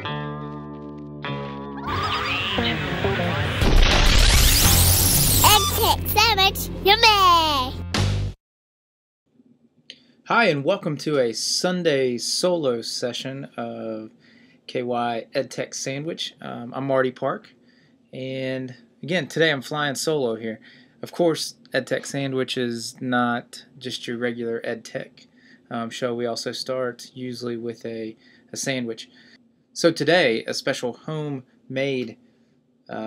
EdTech Sandwich, yummy! Hi, and welcome to a Sunday solo session of KY EdTech Sandwich. I'm Marty Park, and again, today I'm flying solo here. Of course, EdTech Sandwich is not just your regular EdTech show. We also start usually with a sandwich. So today, a special homemade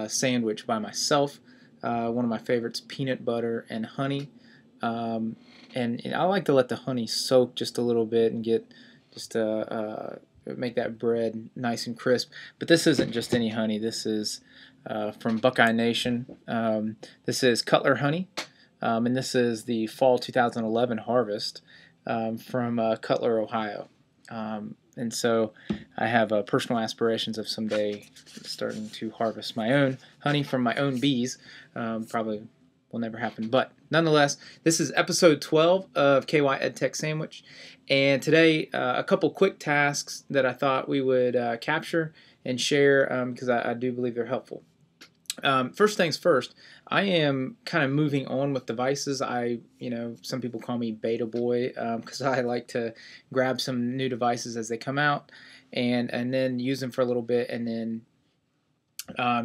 sandwich by myself. One of my favorites, peanut butter and honey. And I like to let the honey soak just a little bit and get just make that bread nice and crisp. But this isn't just any honey. This is from Buckeye Nation. This is Cutler honey, and this is the fall 2011 harvest from Cutler, Ohio. And so I have personal aspirations of someday starting to harvest my own honey from my own bees. Probably will never happen, but nonetheless, this is episode 12 of KY EdTech Sandwich, and today a couple quick tasks that I thought we would capture and share because I do believe they're helpful. First things first, I am kind of moving on with devices. Some people call me beta boy because I like to grab some new devices as they come out and then use them for a little bit and then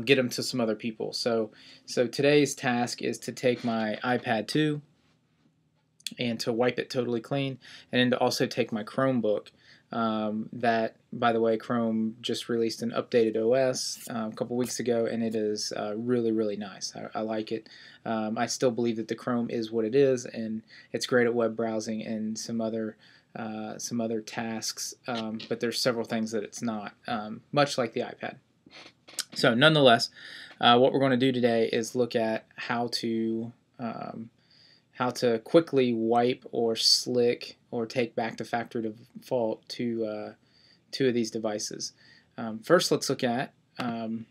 get them to some other people. So today's task is to take my iPad 2 and to wipe it totally clean, and then to also take my Chromebook. That, by the way, Chrome just released an updated OS a couple weeks ago, and it is really, really nice. I like it. I still believe that the Chrome is what it is, and it's great at web browsing and some other tasks, but there's several things that it's not, much like the iPad. So nonetheless, what we're going to do today is look at how to quickly wipe or slick or take back to factory default to two of these devices. First, let's look at the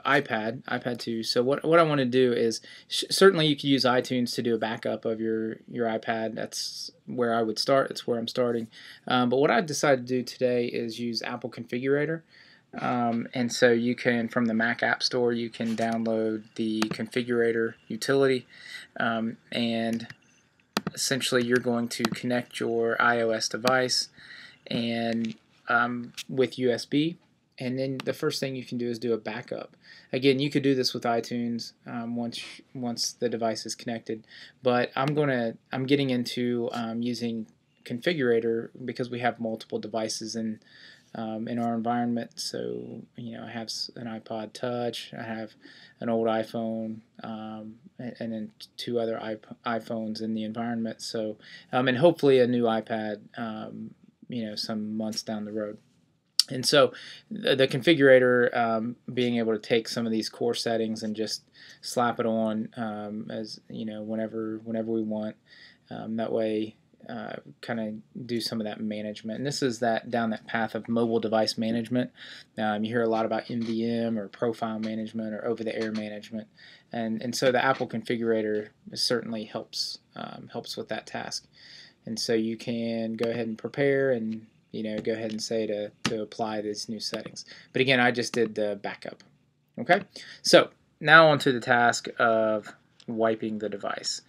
iPad 2. So what I want to do is certainly you could use iTunes to do a backup of your iPad. That's where I would start. That's where I'm starting. But what I decided to do today is use Apple Configurator. And so you can, from the Mac App Store, you can download the Configurator utility, and essentially you're going to connect your iOS device and with USB, and then the first thing you can do is do a backup. Again, you could do this with iTunes once the device is connected, but I'm getting into using Configurator because we have multiple devices in our environment. So I have an iPod Touch, I have an old iPhone, and then two other iPhones in the environment. So and hopefully a new iPad, some months down the road. And so the configurator, being able to take some of these core settings and just slap it on as whenever we want. That way. Kind of do some of that management, and this is down that path of mobile device management. You hear a lot about MDM or profile management or over-the-air management, and so the Apple Configurator certainly helps with that task. And so you can go ahead and prepare and go ahead and say to apply these new settings. But again, I just did the backup. Okay, so now onto the task of wiping the device.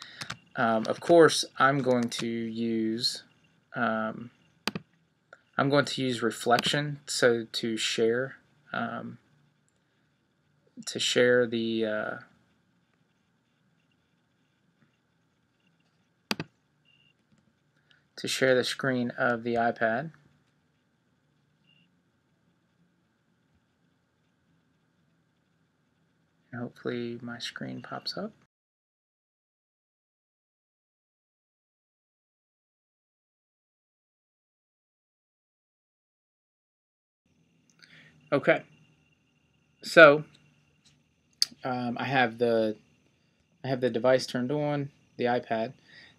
Of course, I'm going to use reflection, so to share the screen of the iPad. And hopefully my screen pops up. Okay, so I have the device turned on, the iPad.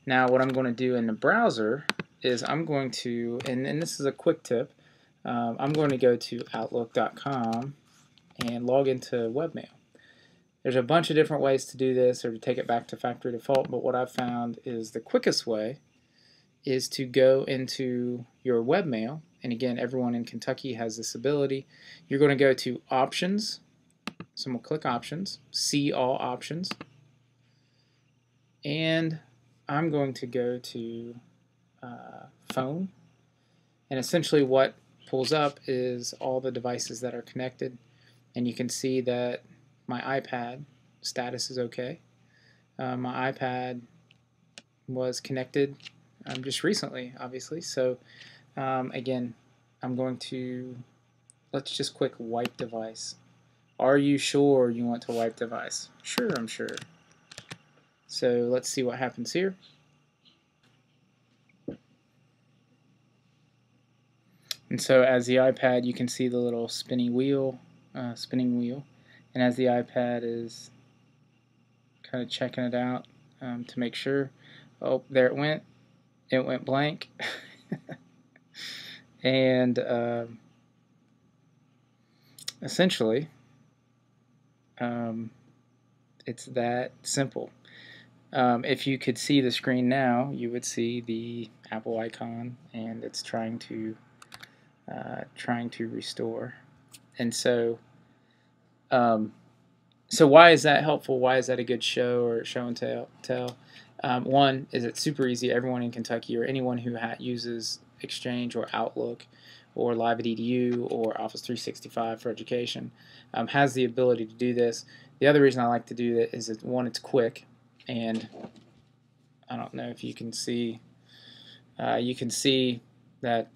Now what I'm going to do in the browser is I'm going to, and this is a quick tip, I'm going to go to Outlook.com and log into webmail. There's a bunch of different ways to do this or to take it back to factory default, but what I've found is the quickest way is to go into your webmail and again, everyone in Kentucky has this ability. You're going to go to Options. So I'm going to click Options, See All Options, and I'm going to go to Phone, and essentially what pulls up is all the devices that are connected, and you can see that my iPad status is okay. My iPad was connected just recently, obviously, so again, I'm going to, let's just click Wipe Device. Are you sure you want to wipe device? Sure, I'm sure. So let's see what happens here. And so as the iPad, you can see the little spinning wheel, and as the iPad is kind of checking it out to make sure. Oh, there it went. It went blank. And essentially, it's that simple. If you could see the screen now, you would see the Apple icon, and it's trying to restore. And so, so why is that helpful? Why is that a good show or show and tell? One is it's super easy. Everyone in Kentucky or anyone who uses Exchange or Outlook or Live at EDU or Office 365 for education has the ability to do this. The other reason I like to do that is that, one, it's quick, and I don't know if you can see that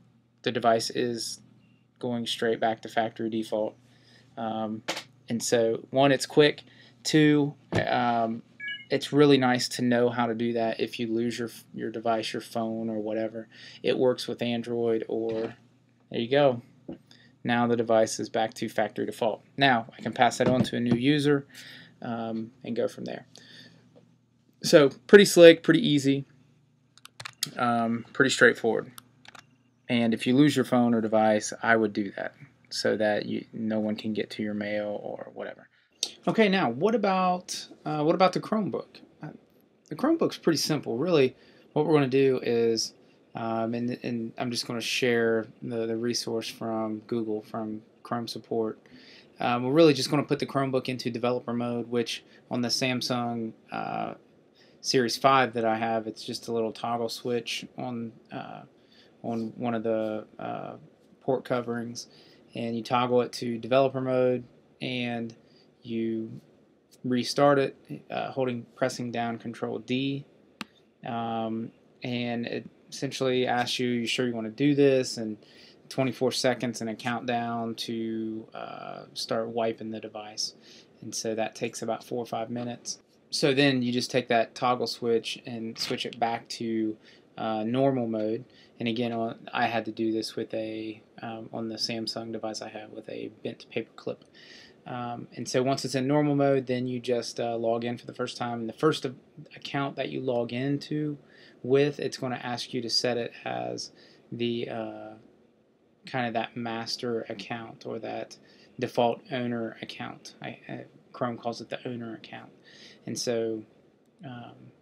the device is going straight back to factory default. And so, one, it's quick. Two, it's really nice to know how to do that if you lose your device, your phone, or whatever. It works with Android, or there you go. Now the device is back to factory default. Now I can pass that on to a new user and go from there. So pretty slick, pretty easy, pretty straightforward. And if you lose your phone or device, I would do that so that no one can get to your mail or whatever. Okay, now what about the Chromebook? The Chromebook's pretty simple. Really, what we're going to do is, and I'm just going to share the resource from Google, from Chrome support. We're really just going to put the Chromebook into developer mode, which on the Samsung Series 5 that I have, it's just a little toggle switch on one of the port coverings, and you toggle it to developer mode, and you restart it pressing down Control D, and it essentially asks you sure you want to do this, and 24 seconds and a countdown to start wiping the device. And so that takes about 4 or 5 minutes. So then you just take that toggle switch and switch it back to normal mode. And again, I had to do this with on the Samsung device I have with a bent paper clip. And so once it's in normal mode, then you just log in for the first time. And the first account that you log into with, it's going to ask you to set it as the kind of that master account, or that default owner account. Chrome calls it the owner account. And so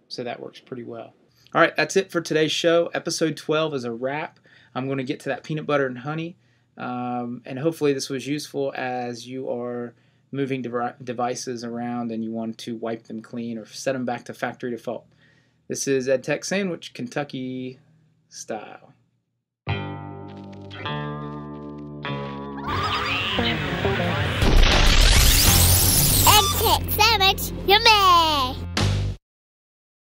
so that works pretty well. All right, that's it for today's show. Episode 12 is a wrap. I'm going to get to that peanut butter and honey. And hopefully this was useful as you are moving devices around and you want to wipe them clean or set them back to factory default. This is EdTech Sandwich, Kentucky style. EdTech Sandwich, yummy!